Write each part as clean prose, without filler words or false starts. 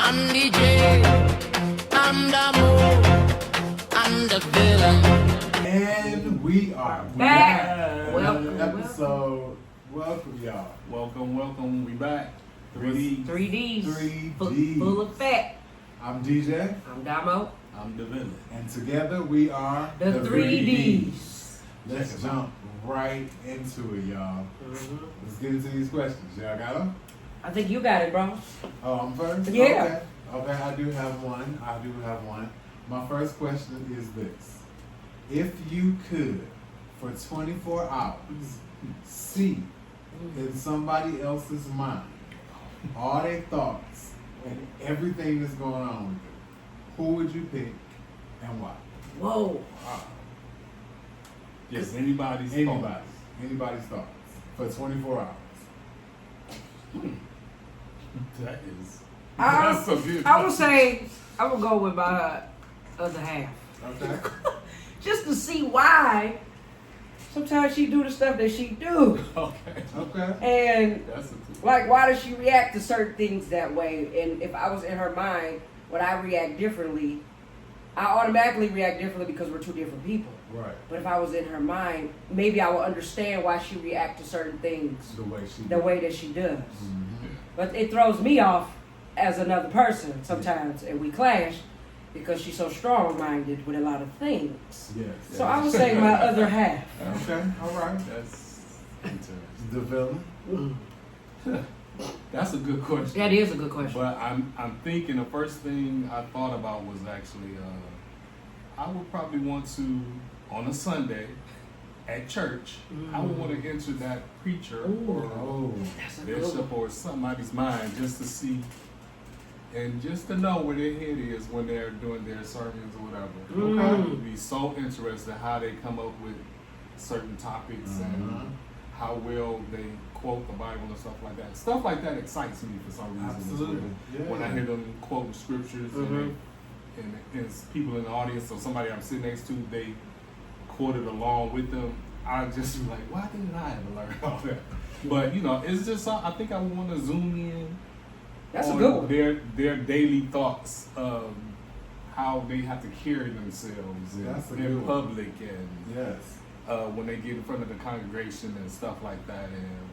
I'm DJ, I'm the Mo, I'm the villain. And we are back. Welcome. Episode. Welcome, y'all. Welcome. We back. 3D. 3Ds. 3D. Full effect. I'm DJ. I'm Damo. I'm the villain. And together we are The 3Ds. Let's jump right into it, y'all. Mm-hmm. Let's get into these questions. Y'all got them? I think you got it, bro. Oh, I'm first? Yeah. Okay, I do have one. My first question is this. If you could, for 24 hours, see in somebody else's mind all their thoughts and everything that's going on with them, who would you pick and why? Whoa. Yes, anybody's thought. Anybody's thoughts for 24 hours. That is. I That's so good. would say I would go with my other half. Okay. Just to see why sometimes she do the stuff that she do. Okay. Okay. And That's a like, why does she react to certain things that way? And if I was in her mind, would I react differently? I automatically react differently because we're two different people. Right. But if I was in her mind, maybe I would understand why she react to certain things The way that she does. Mm-hmm. But it throws me off as another person sometimes, and we clash because she's so strong-minded with a lot of things. Yes. So I would say my other half. Okay. All right. That's interesting. The villain. That's a good question. That is a good question. But I'm thinking the first thing I thought about was actually I would probably want to on a Sunday at church. I would want to enter that preacher or Oh. That's a good bishop one. or somebody's mind just to see and just to know where their head is when they're doing their sermons or whatever. I would be so interested how they come up with certain topics and how well they quote the Bible and stuff like that. Stuff like that excites me for some reason. Absolutely. Yeah. When I hear them quoting scriptures and it's people in the audience or somebody I'm sitting next to, they quoted along with them. I just be like, why didn't I ever learn all that? But it's just I think I want to zoom in. That's a on good one. Their daily thoughts of how they have to carry themselves That's a in good one. public and Yes. when they get in front of the congregation and stuff like that.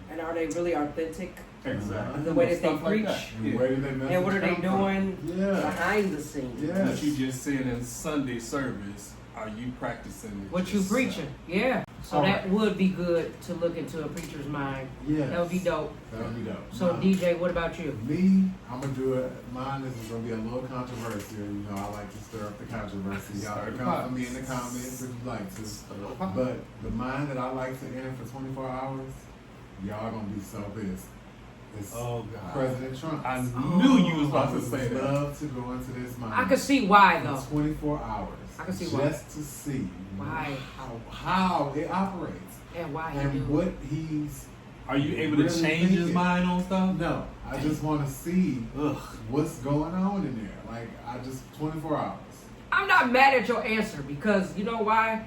And are they really authentic? Exactly. The way that they Stuff like preach. that. The Yeah. way that they message And what are they come from. doing Yeah. behind the scenes? Yeah. What you just said in Sunday service, are you practicing it What you yourself? preaching? Yeah. So All that would be good to look into a preacher's mind. Yes. That would be dope. That would be dope. So Now, DJ, what about you? me, I'm gonna do it. Mine is gonna be a little controversial. I like to stir up the controversy. Y'all Stir can the come pot. for me in the comments if you like to. But But the mind that I like to enter for 24 hours, y'all gonna be so pissed. It's oh god, President Trump. I knew you was I about to would say that. love to go into this mind. I can see why for though. 24 hours. I can see just why. to see Why? how it operates And why he and do. what he's. Are you able to Really change his thinking. mind on stuff? No, I just want to see Ugh. what's going on in there. Like 24 hours. I'm not mad at your answer because you know why?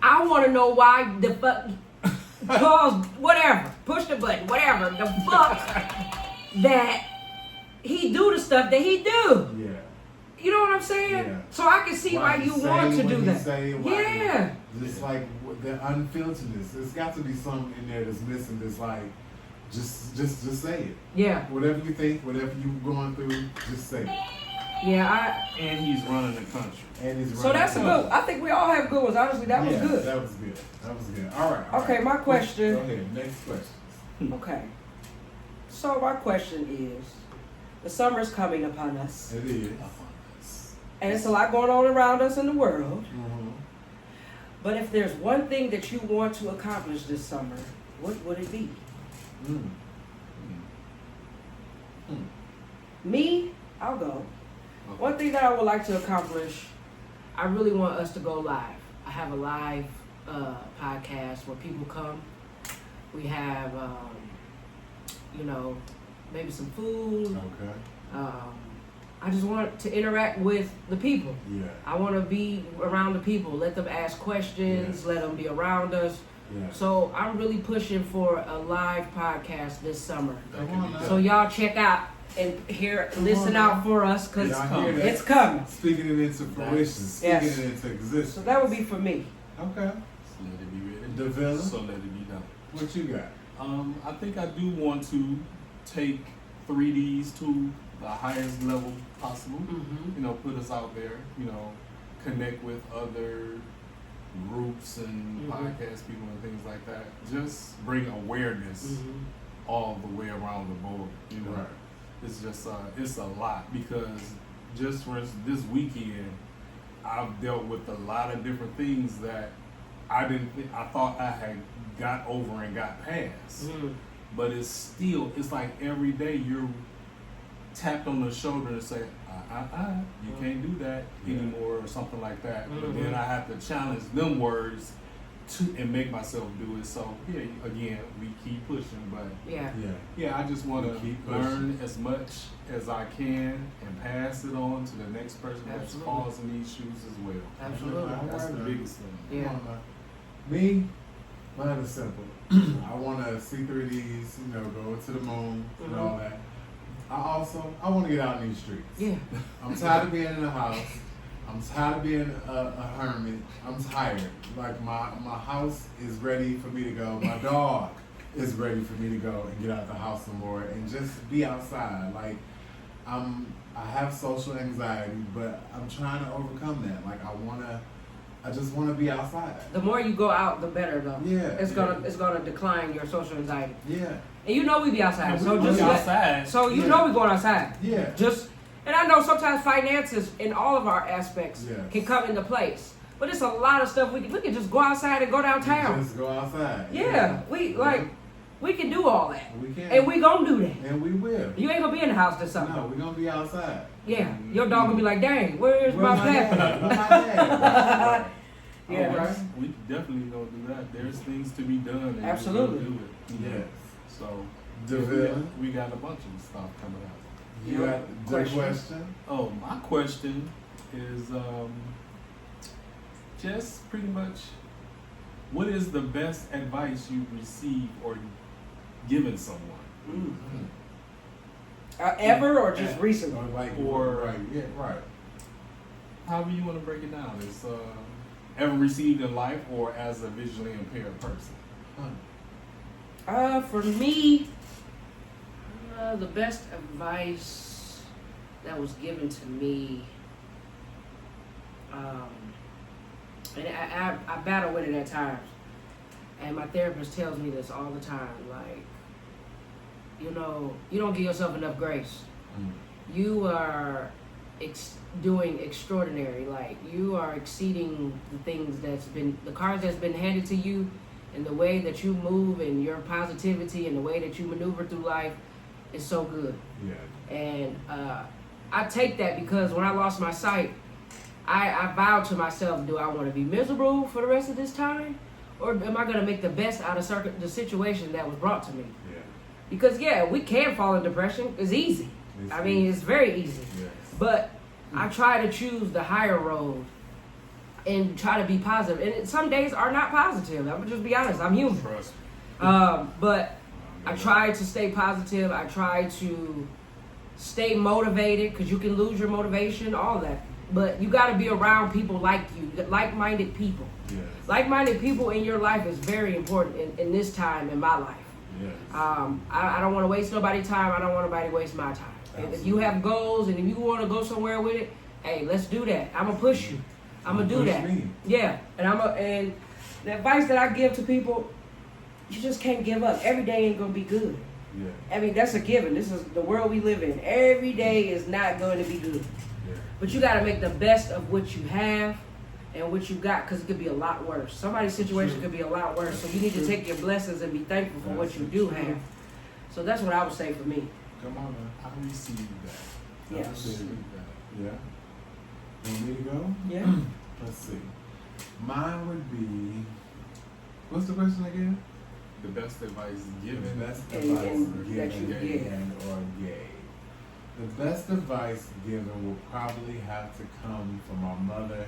I want to know why the fuck. Pause, whatever. Push the button, whatever. The fuck that he do the stuff that he do. Yeah. You know what I'm saying? Yeah. So I can see why he you say want to what do he that. say, why he- Yeah. Just like the unfilteredness. There's got to be something in there that's missing. That's like, just say it. Yeah. Whatever you think, whatever you're going through, just say it. Yeah. And he's running the country. And he's So that's a good. I think we all have good ones. Honestly, that was Yeah, good. That was good. That was good. All right. all Okay, right. my question- Go ahead. Next question. Okay. So my question is, the summer's coming upon us, It is. and it's a lot going on around us in the world. Mm-hmm. But if there's one thing that you want to accomplish this summer, what would it be? Mm. Me, I'll go. One thing that I would like to accomplish, I really want us to go live. I have a live podcast where people come. We have, maybe some food. Okay. I just want to interact with the people. Yeah. I want to be around the people. Let them ask questions. Yes. Let them be around us. Yeah. So I'm really pushing for a live podcast this summer. Come on now. So y'all check out and listen out for us because Y'all hear that? it's coming. Speaking it into fruition, speaking Yes. it into existence. So that would be for me. Okay. So let it be ready. The villain? So let it be done. What you got? I think I do want to take 3Ds to the highest level possible. Mm-hmm. You know, put us out there. You know, connect with other groups and Mhm. podcast people and things like that. Just bring awareness Mm-hmm. all the way around the board. You know, Right. it's just it's a lot because just for instance, this weekend, I've dealt with a lot of different things that I thought I had got over and got past. Mm-hmm. But it's like every day you're tapped on the shoulder and say, you can't do that Yeah. anymore or something like that. But Mhm. then I have to challenge them words and make myself do it. So yeah, again, we keep pushing, but Yeah. Yeah. I just want We to keep pushing. learn as much as I can and pass it on to the next person that's Absolutely. causing these shoes as well. Absolutely. That's the biggest thing. Yeah. Come on, man. Me, mine is simple. I want to see 3Ds, you know, go to the moon and Mhm. all that. I want to get out in these streets. Yeah. I'm tired of being in the house. I'm tired of being a hermit. I'm tired. Like my house is ready for me to go. My dog is ready for me to go and get out the house some more and just be outside. Like I have social anxiety, but I'm trying to overcome that. Like I just wanna be outside. The more you go out, the better though. Yeah, It's gonna decline your social anxiety. Yeah. And you know we be outside. Yeah, So we just be outside. So you Yeah. know we going outside. Yeah. And I know sometimes finances in all of our aspects Yes. can come into place. But it's a lot of stuff we can just go outside and go downtown. Just go outside. Yeah. We can do all that. We can. And we gonna do that. And we will. You ain't gonna be in the house this summer. No, we're gonna be outside. Yeah. Your dog gonna be like, dang, where's my Where's pet? dad? Where's my dad? Yeah. All right. We definitely gonna do that. There's things to be done. And Absolutely. we're gonna do it. You know? Yes. So The yeah, villain. we got a bunch of stuff coming out. You got the question? Oh, my question is just pretty much, what is the best advice you've received or given someone? Ever or just recently? Or like, Or- right, yeah, right. However you want to break it down. It's ever received in life or as a visually impaired person. For me, the best advice that was given to me, and I battle with it at times, and my therapist tells me this all the time, like, you know, you don't give yourself enough grace. You are doing extraordinary, like, you are exceeding the things the cards that's been handed to you, and the way that you move and your positivity and the way that you maneuver through life is so good. Yeah. And I take that because when I lost my sight, I vowed to myself, do I want to be miserable for the rest of this time? Or am I going to make the best out of the situation that was brought to me? Yeah. Because, yeah, we can fall in depression. It's easy. I mean, it's very easy. Yes. But I try to choose the higher road and try to be positive. And some days are not positive. I'm going to just be honest. I'm human. Trust me. But I try to stay positive. I try to stay motivated because you can lose your motivation, all that. But you got to be around people like you, like-minded people. Yes. Like-minded people in your life is very important in this time in my life. Yes. I don't want to waste nobody's time. I don't want nobody to waste my time. If you have goals and if you want to go somewhere with it, hey, let's do that. I'm gonna push you. I'm gonna do Push that. me. Yeah, and the advice that I give to people, you just can't give up. Every day ain't gonna be good. Yeah. I mean, that's a given. This is the world we live in. Every day is not going to be good. Yeah. But you got to make the best of what you have and what you got, because it could be a lot worse. Somebody's situation could be a lot worse. So you need to take your blessings and be thankful for what you do have. So that's what I would say for me. Come on, man. I received that. I Yes. received that. Yeah. Want me to go? Yeah. Let's see. Mine would be. What's the question again? The best advice given. The best And- advice and that you given give. and or gave. The best advice given will probably have to come from my mother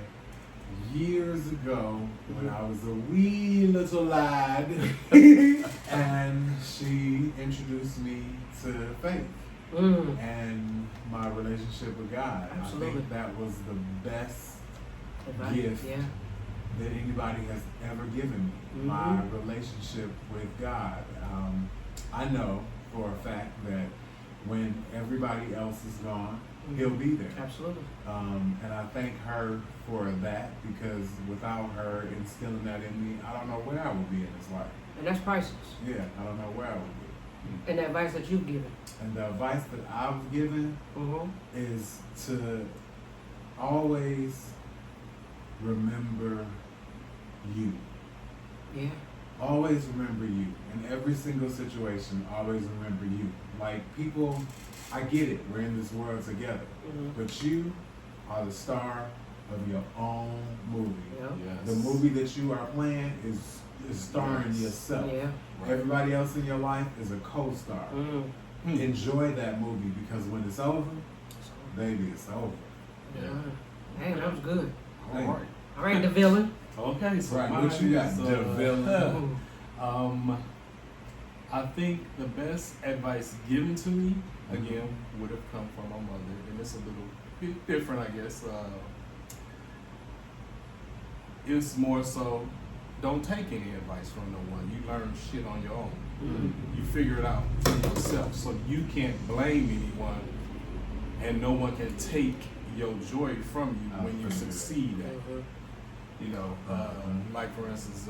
years ago when I was a wee little lad, and she introduced me to faith. and my relationship with God. Absolutely. I think that was the best Advice. gift Yeah. that anybody has ever given me. My relationship with God. I know for a fact that when everybody else is gone, He'll be there. Absolutely. And I thank her for that, because without her instilling that in me, I don't know where I would be in this life. And that's priceless. Yeah, I don't know where I would be. And the advice that you've given. And the advice that I've given Mm-hmm. is to always remember you. Yeah. Always remember you. In every single situation, always remember you. Like, people, I get it, we're in this world together. But you are the star of your own movie. Yeah. Yes. The movie that you are playing is starring Yes. yourself. Yeah. Everybody else in your life is a co-star. Enjoy that movie, because when it's over, baby, it's over. Yeah. Hey, that was good. All right. All right, the villain. Okay, so Right, mine what you got, is, the villain? I think the best advice given to me, again, would have come from my mother, and it's a little bit different, I guess. It's more so, don't take any advice from no one. You learn shit on your own. You figure it out for yourself. So you can't blame anyone, and no one can take your joy from you when you succeed at it. You know, like for instance,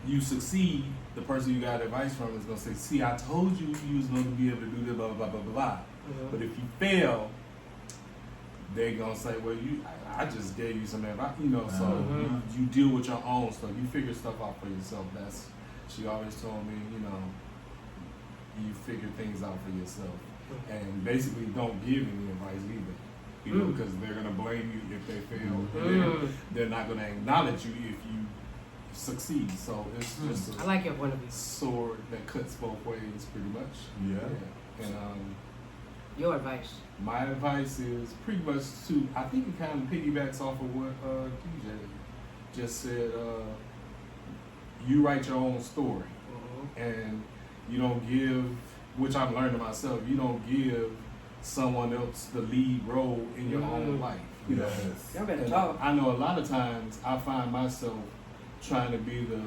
you succeed, the person you got advice from is gonna say, "See, I told you you was gonna be able to do this, blah blah blah blah blah." But if you fail, they're gonna say, "Well, I just gave you some advice," you know. So you deal with your own stuff. You figure stuff out for yourself. She always told me, you know, you figure things out for yourself, and basically don't give any advice either. You know, because they're gonna blame you if they fail, and they're not gonna acknowledge you if you succeed. So it's just I like your point of view. sword that cuts both ways, pretty much. Yeah. And Your advice. my advice is pretty much to, I think it kind of piggybacks off of what DJ just said. You write your own story, and you don't give, which I'm learning myself, you don't give someone else the lead role in your own life. You know? Yes. Y'all better And talk. I know a lot of times I find myself trying to be the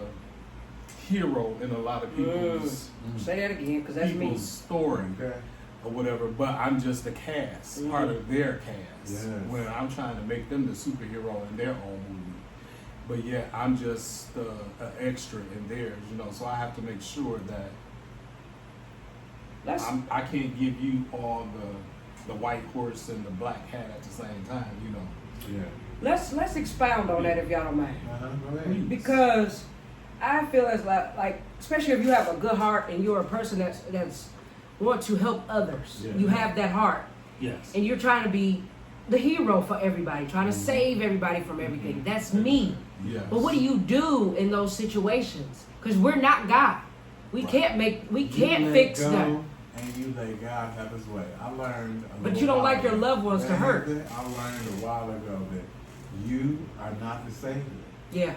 hero in a lot of people's Say that again, because that's me. people's story Okay. or whatever, but I'm just the cast, part of their cast. Yes. When I'm trying to make them the superhero in their own movie. But yeah, I'm just an extra in theirs, you know, so I have to make sure that Let's I can't give you all the white horse and the black hat at the same time, you know. Yeah. let's expound on that if y'all don't mind. Go ahead. Because I feel as like especially if you have a good heart and you're a person that's want to help others. Yeah. You have that heart. Yes. And you're trying to be the hero for everybody, trying to save everybody from everything. That's me. Yes. But what do you do in those situations? Because we're not God. We can't You fix let that. go, and you let God have His way. I learned. But you don't like your loved ones to hurt. I learned a while ago that you are not the Savior. Yeah,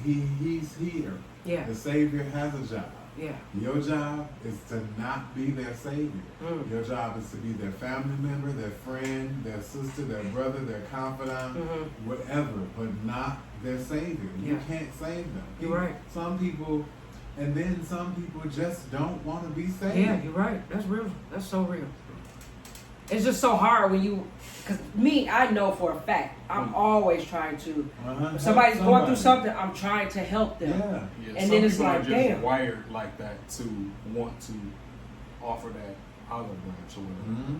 He's here. yeah, The Savior has a job. yeah. Your job is to not be their Savior. Mm. Your job is to be their family member, their friend, their sister, their brother, their confidant, whatever, but not their Savior. You Yeah. can't save them. You're right. Some people just don't want to be saved. Yeah, you're right. That's real. That's so real. It's just so hard when you, because me, I know for a fact, I'm always trying to, if somebody's going through something, I'm trying to help them. Yeah. Yeah, And some then it's people like, are just damn. wired like that to want to offer that olive branch or whatever. Mhm.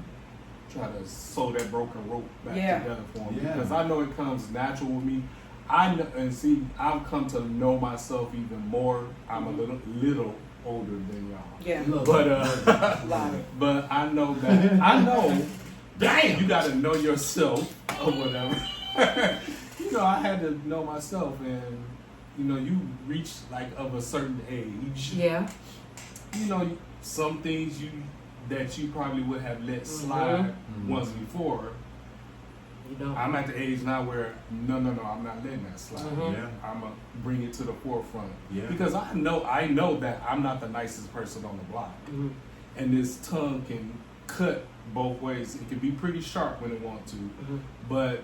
Try to sew that broken rope back Yeah. together for me. Yeah. Because I know it comes natural with me. I know, and see, I've come to know myself even more. I'm a little older than y'all. Yeah. But Lie. but I know that damn, you gotta know yourself or whatever. You know, I had to know myself, and you know, you reach like of a certain age. Yeah. You know, some things that you probably would have let slide once before. You know. I'm at the age now where no, I'm not letting that slide. Yeah. I'm gonna bring it to the forefront Yeah. because I know that I'm not the nicest person on the block, Mhm. and this tongue can cut both ways. It can be pretty sharp when it wants to, but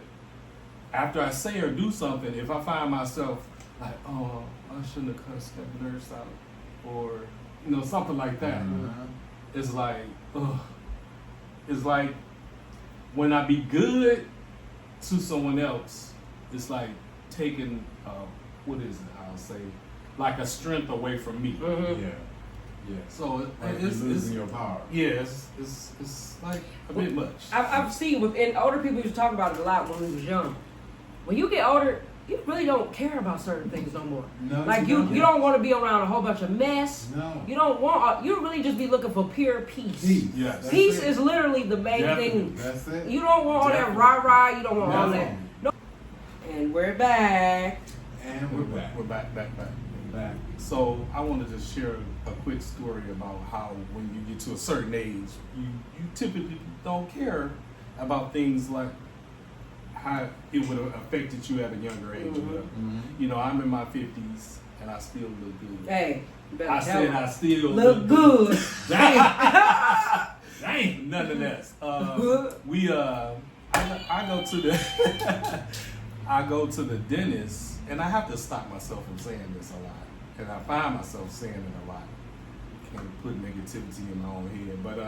after I say or do something, if I find myself like, oh, I shouldn't have cussed that nurse out, or something like that, it's like, ugh. It's like when I be good to someone else, it's like taking what is it? I'll say like a strength away from me. Yeah. So Like it's you're losing your power. yeah, it's like a bit much. I've seen within older people used to talk about it a lot when we was young. When you get older, you really don't care about certain things no more. No, Like you don't want to be around a whole bunch of mess. No. You don't want. You really just be looking for pure peace. Peace. Yes. That's Peace it. is literally the main Definitely. thing. That's it. You don't want all that Definitely. rah-rah. You don't want all No. that. No. And we're back. And we're back. We're back. We're back. So I wanted to share a quick story about how when you get to a certain age, you typically don't care about things like how it would have affected you at a younger age. Or whatever. Mm-hmm. I'm in my 50s and I still look good. Hey, you better I tell said me. I still Look good. Dang, nonetheless. I go to the I go to the dentist, and I have to stop myself from saying this a lot, and I find myself saying it a lot. Can't put negativity in my own head, but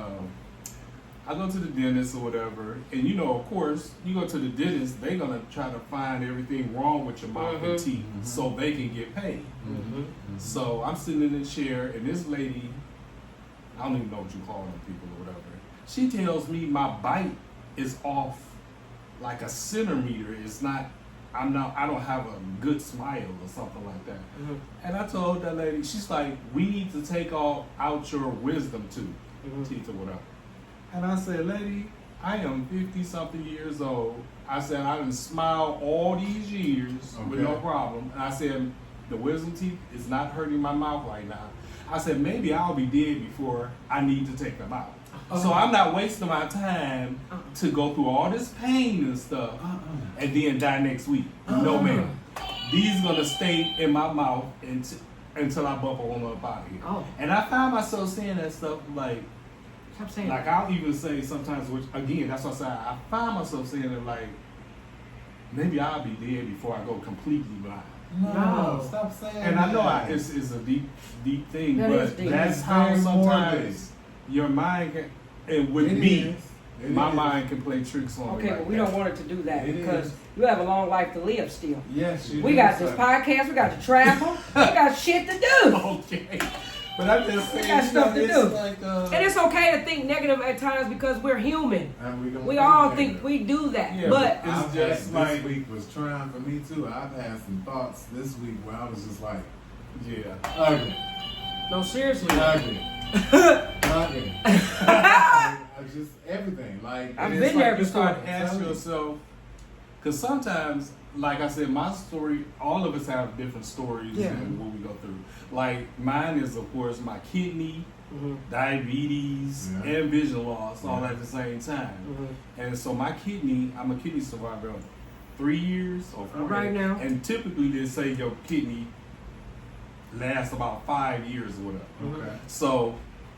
I go to the dentist or whatever, and of course, you go to the dentist, they're gonna try to find everything wrong with your mouth and teeth so they can get paid. So I'm sitting in the chair, and this lady, I don't even know what you call them people or whatever. She tells me my bite is off like a centimeter. It's not. I don't have a good smile or something like that. And I told that lady, she's like, we need to take out your wisdom teeth or whatever. And I said, lady, I am 50 something years old. I said, I done smiled all these years with no problem. And I said, the wisdom teeth is not hurting my mouth right now. I said, maybe I'll be dead before I need to take them out. So I'm not wasting my time to go through all this pain and stuff and then die next week. No, ma'am. These gonna stay in my mouth until I bump on up out of here. Oh. And I find myself saying that stuff like Stop saying like I'll even say sometimes, which again, that's what I say. I find myself saying it like, maybe I'll be dead before I go completely blind. No, stop saying And I know that. it's a deep thing, That is but deep. that's It's how very sometimes your mind can, and with It me, is. It my is. mind can play tricks on me. Okay, like but we that. don't want it to do that It because is. you have a long life to live still. Yes, you We do, got this sir. podcast, we got to travel, we got shit to do. Okay, but I'm just saying, got stuff to it's do. like, And it's okay to think negative at times because we're human. And gonna We do all that. think we do that. Yeah, But It's I've just had, like- this week was trying for me too. I've had some thoughts this week where I was just like, yeah. ugly, no, seriously. ugly, ugly. I just everything like. I've And been it's there like you before. start asking yourself, because sometimes, like I said, my story, all of us have different stories Yeah. and what we go through. Like mine is, of course, my kidney, diabetes, Yeah. and vision loss all Yeah. at the same time. And so my kidney, I'm a kidney survivor of 3 years or 4 Right years. now. And typically they say your kidney lasts about 5 years or whatever. Okay. So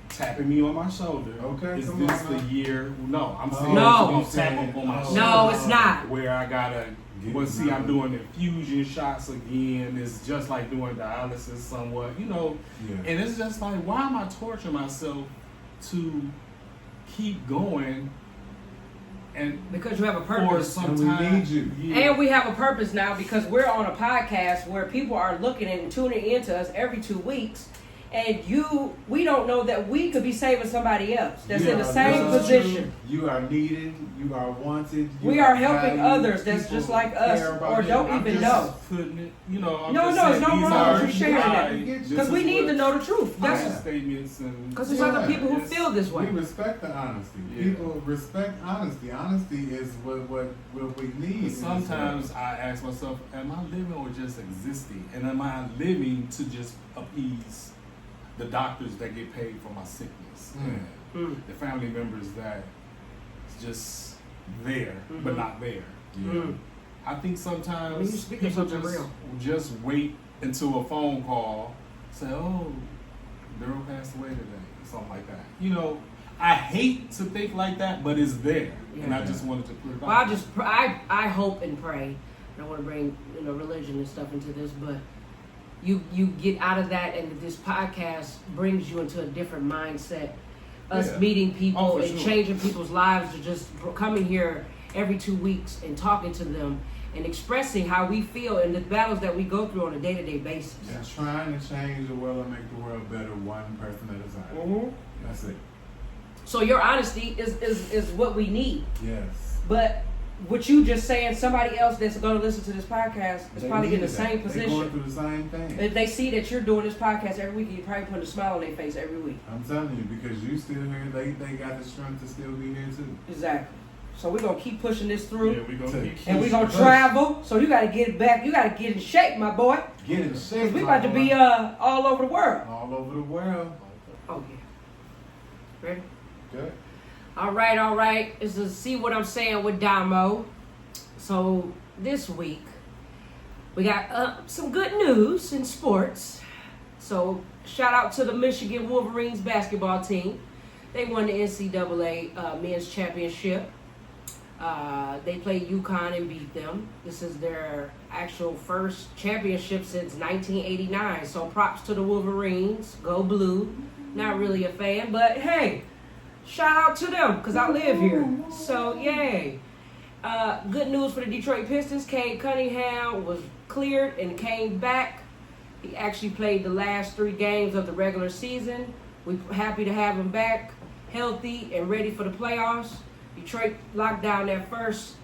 tapping me on my shoulder. Okay, Is come this on the now. year? No, I'm saying No. it's gonna tap up on my No, shoulder. No, it's not. Where I gotta, Get well, see, I'm another- doing infusion shots again. It's just like doing dialysis somewhat, Yeah. And it's just like, why am I torturing myself to keep going? And Because you have a or purpose. And we sometimes need you. Yeah. And we have a purpose now because we're on a podcast where people are looking and tuning into us every 2 weeks. And we don't know that we could be saving somebody else that's You in the are same loved, position. You are needed. You are wanted. You We are helping valued, others that's people just like us care about or you. don't I'm even just- know. putting it, I'm No, just no, saying it's no these wrong are with you sharing that. this Because is we need what to know the truth. my That's statements and because there's Yeah, other people who it's- feel this way. We respect the honesty. Yeah. People respect honesty. Honesty is what we need. in But this sometimes world. I ask myself, am I living or just existing? And am I living to just appease the doctors that get paid for my sickness? And the family members that just there, but not there. Yeah. I I think mean, you sometimes speaking people something just wait until a phone call, say, oh, Daryl passed away today, something like that. I hate to think like that, but it's there, and I Yeah. just wanted to put it Well, out. I hope and pray. I don't want to bring religion and stuff into this, but you get out of that, and this podcast brings you into a different mindset. Us Yeah. meeting people Oh, for and sure. changing people's lives, to just coming here every 2 weeks and talking to them and expressing how we feel and the battles that we go through on a day-to-day basis. And trying to change the world and make the world better one person at a time. Mhm. That's it. So your honesty is what we need. Yes. But what you just saying, somebody else that's going to listen to this podcast is They probably in the needed same that. They going position. through the same thing. If they see that you're doing this podcast every week, you probably put a smile on their face every week. I'm telling you, because you still here, they got the strength to still be here too. Exactly. So we're gonna keep pushing this through, Yeah, we gonna keep and we're gonna push. travel. So you gotta get back. You gotta get in shape, my boy. Get in Cause shape. we my about to be boy. all over the world. all over the world. Oh yeah. Ready? Good. All right. It's to see what I'm saying with Damo. So this week we got some good news in sports. So shout out to the Michigan Wolverines basketball team. They won the NCAA men's championship. They played UConn and beat them. This is their actual first championship since 1989. So props to the Wolverines. Go Blue. Not really a fan, but hey, shout out to them because I live here. So yay. Good news for the Detroit Pistons. Cade Cunningham was cleared and came back. He actually played the last 3 games of the regular season. We're happy to have him back, healthy and ready for the playoffs. Detroit locked down their first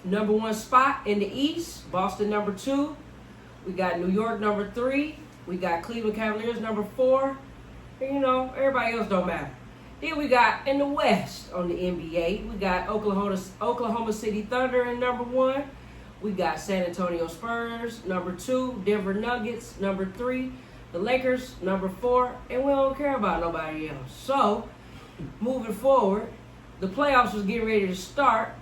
number 1 spot in the East. Boston number 2. We got New York number 3. We got Cleveland Cavaliers number 4. And, everybody else don't matter. Then we got in the West on the NBA, we got Oklahoma City Thunder in number 1. We got San Antonio Spurs number 2, Denver Nuggets number 3, the Lakers number 4, and we don't care about nobody else. So, moving forward, the playoffs was getting ready to start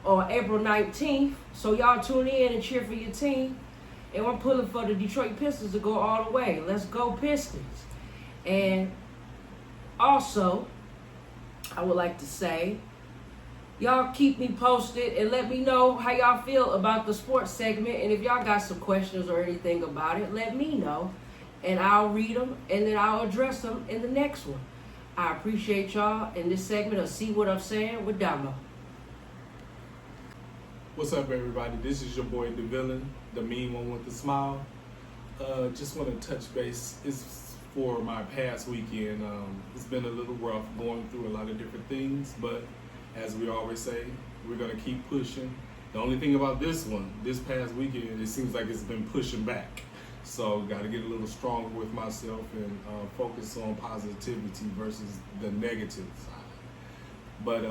on April 19th. So y'all tune in and cheer for your team. And I'm pulling for the Detroit Pistons to go all the way. Let's go Pistons. And also, I would like to say, y'all keep me posted and let me know how y'all feel about the sports segment. And if y'all got some questions or anything about it, let me know. And I'll read them and then I'll address them in the next one. I appreciate y'all in this segment of See What I'm Saying with Damo. What's up, everybody? This is your boy, the villain, the mean one with the smile. Just want to touch base. It's for my past weekend. It's been a little rough going through a lot of different things, but as we always say, we're going to keep pushing. The only thing about this past weekend, it seems like it's been pushing back. So got to get a little stronger with myself and focus on positivity versus the negative side. But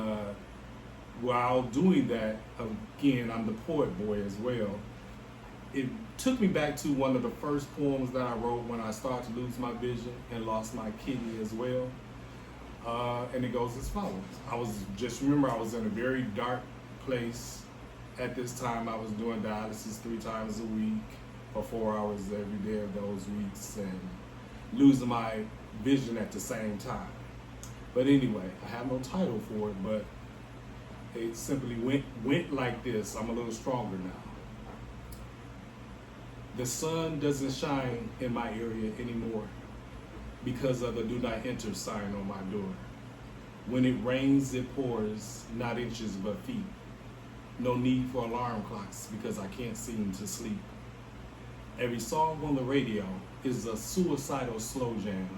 while doing that, again, I'm the poet boy as well. It took me back to one of the first poems that I wrote when I started to lose my vision and lost my kidney as well. And it goes as follows. I was in a very dark place. At this time, I was doing dialysis 3 times a week for 4 hours every day of those weeks and losing my vision at the same time. But anyway, I have no title for it, but it simply went like this. I'm a little stronger now. The sun doesn't shine in my area anymore because of the do not enter sign on my door. When it rains, it pours, not inches but feet. No need for alarm clocks because I can't seem to sleep. Every song on the radio is a suicidal slow jam.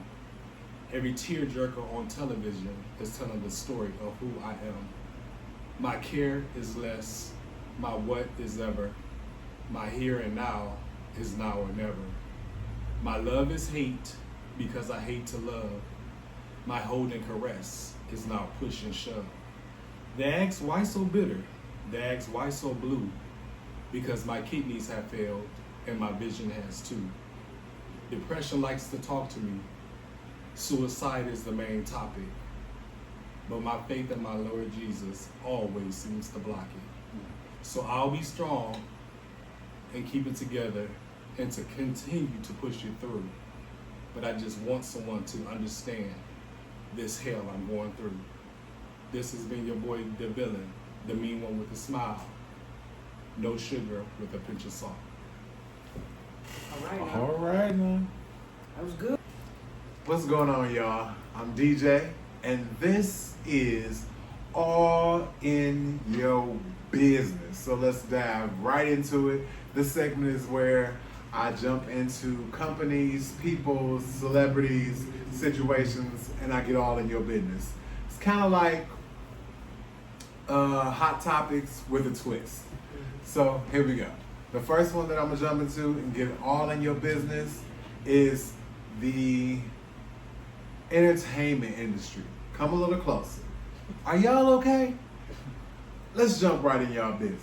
Every tearjerker on television is telling the story of who I am. My care is less, my what is ever. My here and now is now or never. My love is hate because I hate to love. My hold and caress is now push and shove. They ask why so bitter, they ask why so blue, because my kidneys have failed and my vision has too. Depression likes to talk to me. Suicide is the main topic. But my faith in my Lord Jesus always seems to block it. So I'll be strong and keep it together and to continue to push it through. But I just want someone to understand this hell I'm going through. This has been your boy, the villain, the mean one with a smile. No sugar with a pinch of salt. All right, now. All right, now. That was good. What's going on, y'all? I'm DJ, and this is All in Your Business. So let's dive right into it. This segment is where I jump into companies, people, celebrities, situations, and I get all in your business. It's kind of like Hot Topics with a twist. So here we go. The first one that I'm gonna jump into and get all in your business is the entertainment industry. Come a little closer. Are y'all okay? Let's jump right in y'all business.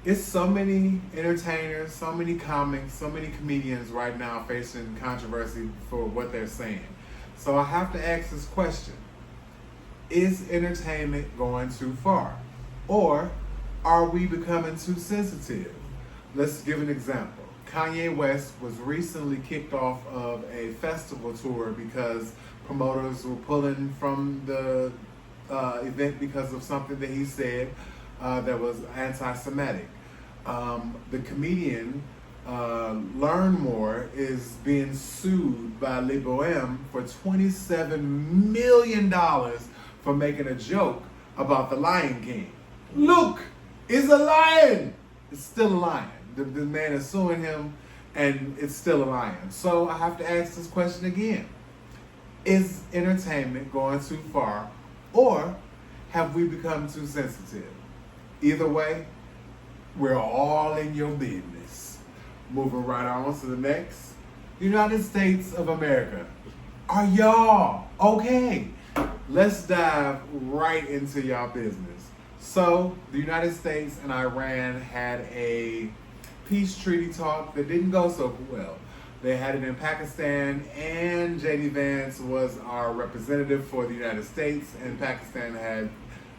It's so many entertainers, so many comics, so many comedians right now facing controversy for what they're saying. So I have to ask this question. Is entertainment going too far? Or are we becoming too sensitive? Let's give an example. Kanye West was recently kicked off of a festival tour because promoters were pulling from the event because of something that he said that was anti-Semitic. The comedian Learn More is being sued by Le Bohème for $27 million for making a joke about the Lion King. Luke is a lion. It's still a lion. The man is suing him, and it's still a lion. So I have to ask this question again. Is entertainment going too far, or have we become too sensitive? Either way, we're all in your business. Moving right on to the next. United States of America. Are y'all okay? Let's dive right into y'all business. So, the United States and Iran had a peace treaty talk that didn't go so well. They had it in Pakistan, and J.D. Vance was our representative for the United States, and Pakistan had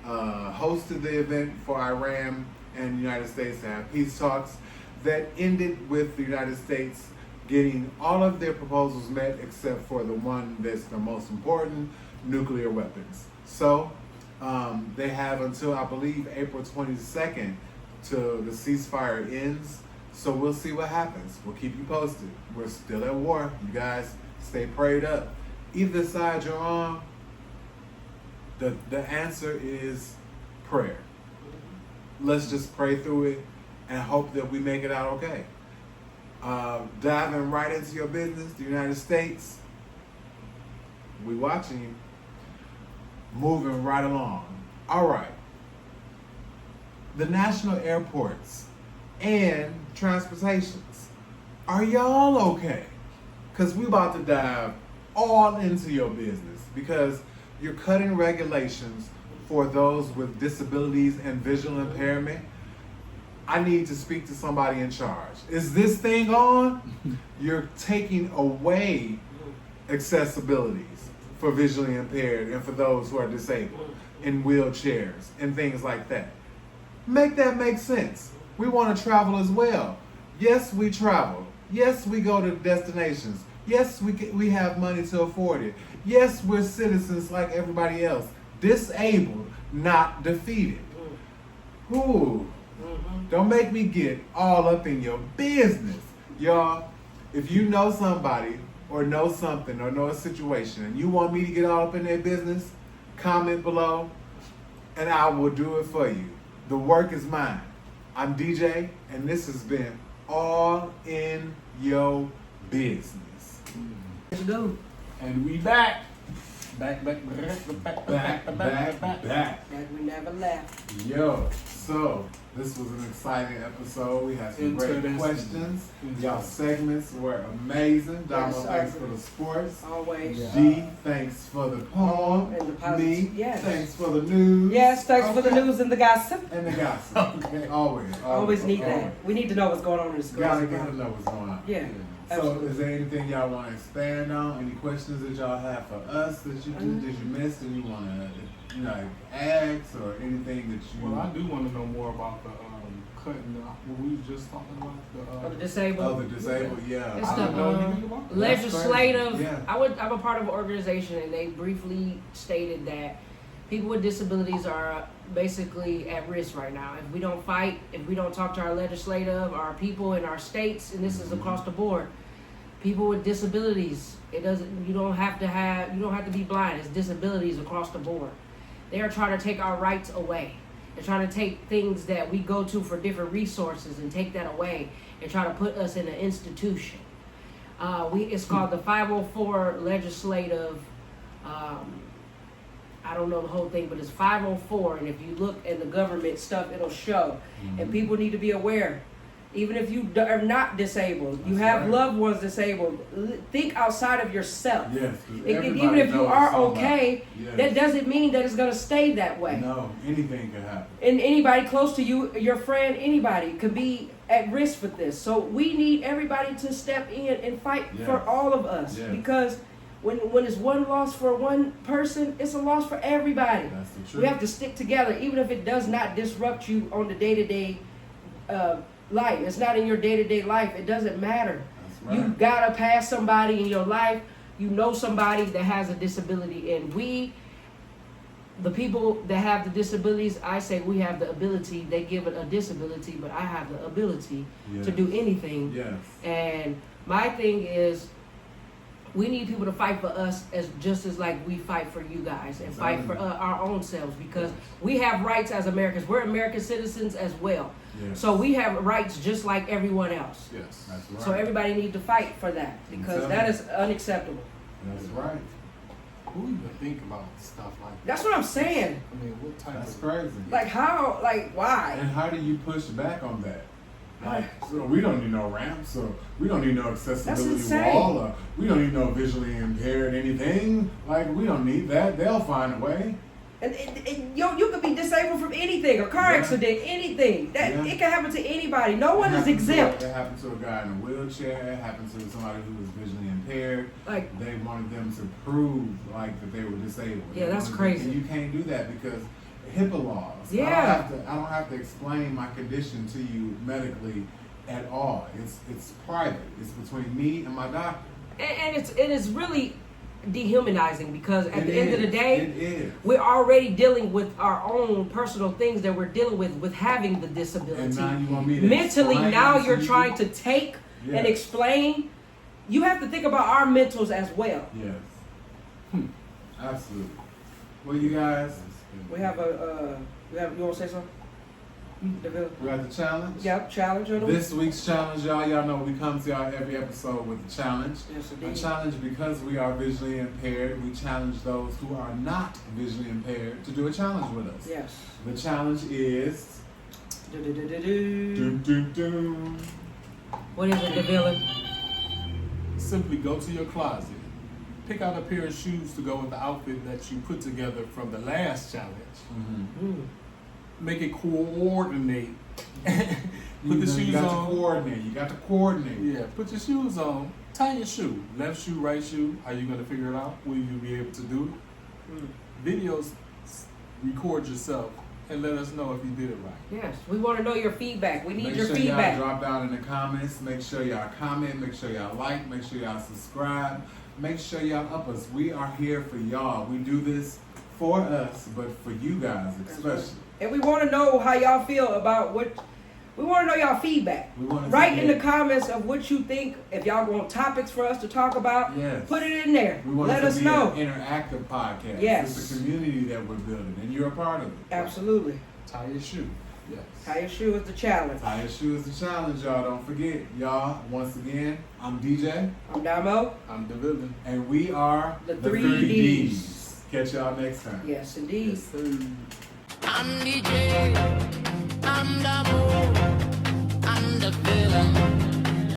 hosted the event for Iran and the United States to have peace talks that ended with the United States getting all of their proposals met except for the one that's the most important, nuclear weapons. So they have until, I believe, April 22nd till the ceasefire ends. So we'll see what happens. We'll keep you posted. We're still at war. You guys stay prayed up. Either side you're on, the answer is prayer. Let's just pray through it and hope that we make it out okay. Diving right into your business, the United States, we watching you. Moving right along. All right. The national airports and transportations. Are y'all okay? Because we about to dive all into your business because you're cutting regulations for those with disabilities and visual impairment. I need to speak to somebody in charge. Is this thing on? You're taking away accessibilities for visually impaired and for those who are disabled in wheelchairs and things like that. Make that make sense. We want to travel as well. Yes, we travel. Yes, we go to destinations. Yes, we have money to afford it. Yes, we're citizens like everybody else. Disabled, not defeated. Ooh. Don't make me get all up in your business. Y'all, if you know somebody or know something or know a situation and you want me to get all up in their business, comment below and I will do it for you. The work is mine. I'm DJ and this has been All in Your Business. Let's go. And we back. Back. Back. Like we never left. Yo, so this was an exciting episode. We had some great Interesting. questions. Y'all segments were amazing. Damo, Yes, thanks sir. for the sports. Always. Yeah. D, thanks for the poem. And the Me, positive. Yes. thanks for the news. Yes, thanks for the Okay. news and the gossip. And the gossip. Okay. Always need that. We need to know what's going on in the school. Gotta know what's going on. Yeah. So, Absolutely. is there anything y'all want to expand on? Any questions that y'all have for us that you missed and you want to, ask, or anything that you? Well, I do want to know more about the cutting off what we was just talking about. For the disabled. Oh, the disabled, yeah. It's I don't know anything about that. legislative. Yeah. I'm a part of an organization, and they briefly stated that people with disabilities are basically at risk right now. If we don't fight, if we don't talk to our legislative, our people in our states, and this is across the board, people with disabilities, you don't have to be blind. It's disabilities across the board. They are trying to take our rights away. They're trying to take things that we go to for different resources and take that away and try to put us in an institution. It's called the 504 legislative, I don't know the whole thing, but it's 504, and if you look at the government stuff, it'll show. And people need to be aware. Even if you are not disabled, you That's have right. loved ones disabled, think outside of yourself. Yes. 'Cause Even everybody if you knows are somebody. okay, Yes. that doesn't mean that it's going to stay that way. No, anything can happen. And anybody close to you, your friend, anybody could be at risk for this. So we need everybody to step in and fight Yes. for all of us. Yes. Because when it's one loss for one person, it's a loss for everybody. That's the truth. We have to stick together, even if it does not disrupt you on the day-to-day life. It's not in your day-to-day life. It doesn't matter. That's You right. gotta pass somebody in your life. You know somebody that has a disability, and the people that have the disabilities, I say we have the ability. They give it a disability, but I have the ability Yes. to do anything. Yes. And my thing is, we need people to fight for us just as like we fight for you guys and fight for our own selves, because we have rights as Americans. We're American citizens as well. Yes. So we have rights just like everyone else. Yes. That's right. So everybody needs to fight for that, because that is unacceptable. That's right. Who even think about stuff like that? That's what I'm saying. I mean, what type That's of crazy. Like how? Like why? And how do you push back on that? Like, so we don't need no ramps, or we don't need no accessibility insane. wall, or we don't need no visually impaired anything. Like, we don't need that. They'll find a way. And you could be disabled from anything, a car Yeah. accident, anything. That Yeah. it can happen to anybody. No one is It happened exempt. It happened to a guy in a wheelchair. It happened to somebody who was visually impaired. Like They wanted them to prove like that they were disabled. Yeah, They that's wanted crazy. And you can't do that because HIPAA laws. Yeah. I don't have to explain my condition to you medically at all. It's private. It's between me and my doctor. and it is really dehumanizing, because at It the end of the is. day, It is. we're already dealing with our own personal things that we're dealing with having the disability. And now you want me to Mentally, explain now to you're you? trying to take Yeah. and explain. You have to think about our mentals as well. Yes. Absolutely. Well, you guys, We have you want to say something? we got the challenge. Yep, challenge of the week. This week's challenge, y'all know we come to y'all every episode with a challenge. Yes, A indeed. challenge because we are visually impaired. We challenge those who are not visually impaired to do a challenge with us. Yes. The challenge is Do-do-do-do-do. doom, doom, doom. What is it, the villain? simply go to your closet, pick out a pair of shoes to go with the outfit that you put together from the last challenge. Make it coordinate. Put the shoes You got on. to coordinate. You got to coordinate. Yeah, put your shoes on. Tie your shoe. Left shoe, right shoe. How you gonna figure it out? Will you be able to do it? Videos, record yourself and let us know if you did it right. Yes, we want to know your feedback. We need Make your sure feedback. y'all drop down in the comments. Make sure y'all comment. Make sure y'all like. Make sure y'all subscribe. Make sure y'all up us. We are here for y'all. We do this for us, but for you guys especially. And we want to know how y'all feel about what. We want to know y'all feedback. We want to Write in the comments of what you think. If y'all want topics for us to talk about, Yes. put it in there. We want Let it us to be know. an interactive podcast. Yes. It's a community that we're building, and you're a part of it. Absolutely. Tie your shoe. Yes. Tie your shoe is the challenge. Tie your shoe is the challenge, y'all. Don't forget, y'all. Once again, I'm DJ, I'm Damo. I'm the villain. and we are The 3Ds. Catch y'all next time. Yes, indeed. Yes, sir. I'm DJ. I'm the